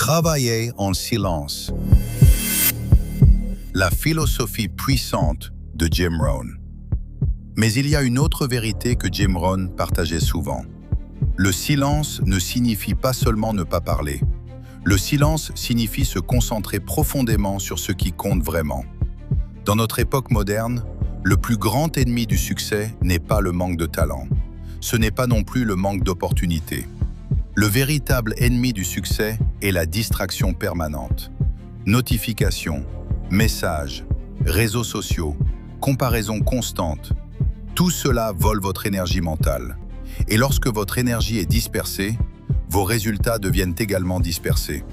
Travailler en silence. La philosophie puissante de Jim Rohn. Mais il y a une autre vérité que Jim Rohn partageait souvent. Le silence ne signifie pas seulement ne pas parler. Le silence signifie se concentrer profondément sur ce qui compte vraiment. Dans notre époque moderne, le plus grand ennemi du succès n'est pas le manque de talent. Ce n'est pas non plus le manque d'opportunités. Le véritable ennemi du succès est la distraction permanente. Notifications, messages, réseaux sociaux, comparaisons constantes. Tout cela vole votre énergie mentale. Et lorsque votre énergie est dispersée, vos résultats deviennent également dispersés.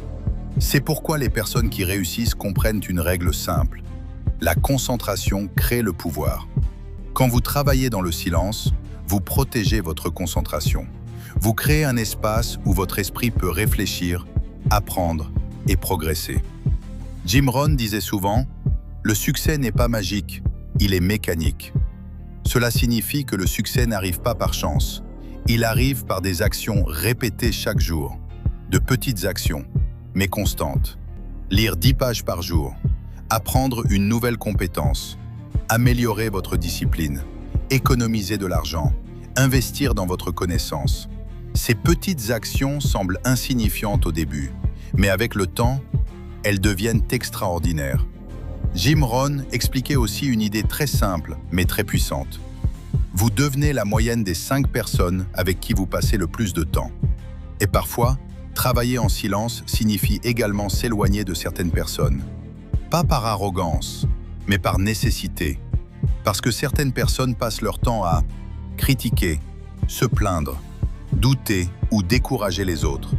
C'est pourquoi les personnes qui réussissent comprennent une règle simple. La concentration crée le pouvoir. Quand vous travaillez dans le silence, vous protégez votre concentration. Vous créez un espace où votre esprit peut réfléchir, apprendre et progresser. Jim Rohn disait souvent « Le succès n'est pas magique, il est mécanique ». Cela signifie que le succès n'arrive pas par chance. Il arrive par des actions répétées chaque jour. De petites actions, mais constantes. Lire 10 pages par jour. Apprendre une nouvelle compétence. Améliorer votre discipline. Économiser de l'argent. Investir dans votre connaissance. Ces petites actions semblent insignifiantes au début, mais avec le temps, elles deviennent extraordinaires. Jim Rohn expliquait aussi une idée très simple, mais très puissante. Vous devenez la moyenne des 5 personnes avec qui vous passez le plus de temps. Et parfois, travailler en silence signifie également s'éloigner de certaines personnes. Pas par arrogance, mais par nécessité. Parce que certaines personnes passent leur temps à critiquer, se plaindre, douter ou décourager les autres.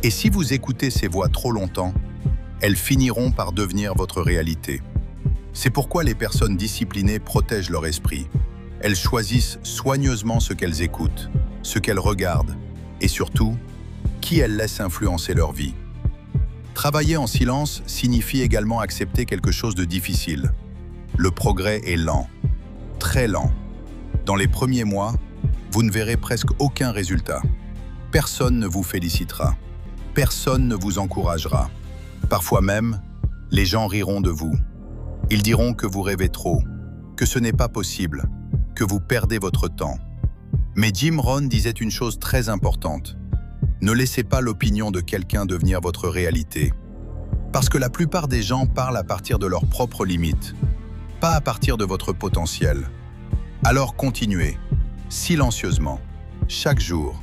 Et si vous écoutez ces voix trop longtemps, elles finiront par devenir votre réalité. C'est pourquoi les personnes disciplinées protègent leur esprit. Elles choisissent soigneusement ce qu'elles écoutent, ce qu'elles regardent, et surtout, qui elles laissent influencer leur vie. Travailler en silence signifie également accepter quelque chose de difficile. Le progrès est lent, très lent. Dans les premiers mois, vous ne verrez presque aucun résultat. Personne ne vous félicitera. Personne ne vous encouragera. Parfois même, les gens riront de vous. Ils diront que vous rêvez trop, que ce n'est pas possible, que vous perdez votre temps. Mais Jim Rohn disait une chose très importante. Ne laissez pas l'opinion de quelqu'un devenir votre réalité. Parce que la plupart des gens parlent à partir de leurs propres limites, pas à partir de votre potentiel. Alors continuez, silencieusement, chaque jour,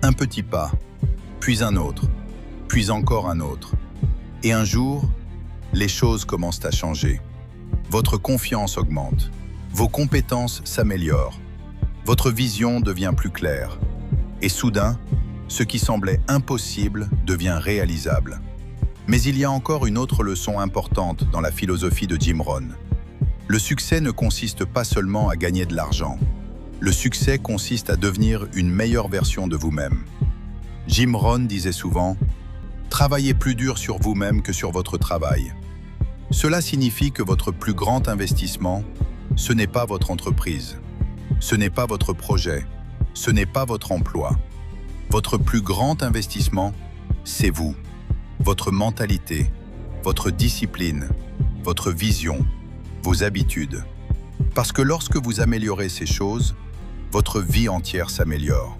un petit pas, puis un autre, puis encore un autre. Et un jour, les choses commencent à changer. Votre confiance augmente, vos compétences s'améliorent, votre vision devient plus claire. Et soudain, ce qui semblait impossible devient réalisable. Mais il y a encore une autre leçon importante dans la philosophie de Jim Rohn. Le succès ne consiste pas seulement à gagner de l'argent. Le succès consiste à devenir une meilleure version de vous-même. Jim Rohn disait souvent « Travaillez plus dur sur vous-même que sur votre travail ». Cela signifie que votre plus grand investissement, ce n'est pas votre entreprise, ce n'est pas votre projet, ce n'est pas votre emploi. Votre plus grand investissement, c'est vous, votre mentalité, votre discipline, votre vision, vos habitudes. Parce que lorsque vous améliorez ces choses, votre vie entière s'améliore.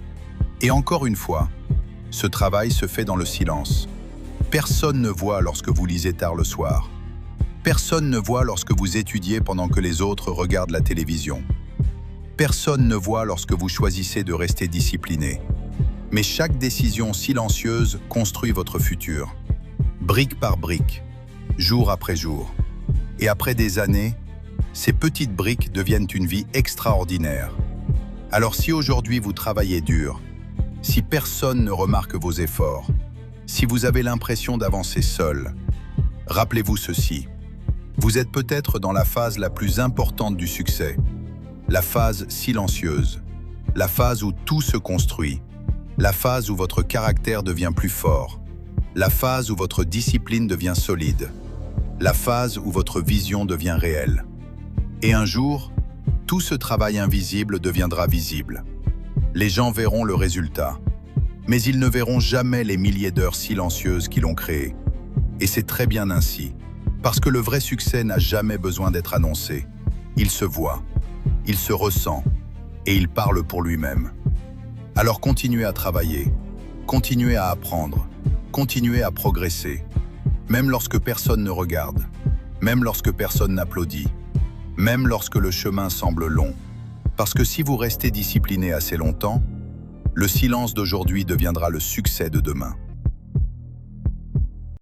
Et encore une fois, ce travail se fait dans le silence. Personne ne voit lorsque vous lisez tard le soir. Personne ne voit lorsque vous étudiez pendant que les autres regardent la télévision. Personne ne voit lorsque vous choisissez de rester discipliné. Mais chaque décision silencieuse construit votre futur, brique par brique, jour après jour. Et après des années, ces petites briques deviennent une vie extraordinaire. Alors si aujourd'hui vous travaillez dur, si personne ne remarque vos efforts, si vous avez l'impression d'avancer seul, rappelez-vous ceci. Vous êtes peut-être dans la phase la plus importante du succès, la phase silencieuse, la phase où tout se construit, la phase où votre caractère devient plus fort, la phase où votre discipline devient solide, la phase où votre vision devient réelle. Et un jour, tout ce travail invisible deviendra visible. Les gens verront le résultat. Mais ils ne verront jamais les milliers d'heures silencieuses qu'ils ont créées. Et c'est très bien ainsi, parce que le vrai succès n'a jamais besoin d'être annoncé. Il se voit, il se ressent, et il parle pour lui-même. Alors continuez à travailler, continuez à apprendre, continuez à progresser, même lorsque personne ne regarde, même lorsque personne n'applaudit, même lorsque le chemin semble long. Parce que si vous restez discipliné assez longtemps, le silence d'aujourd'hui deviendra le succès de demain.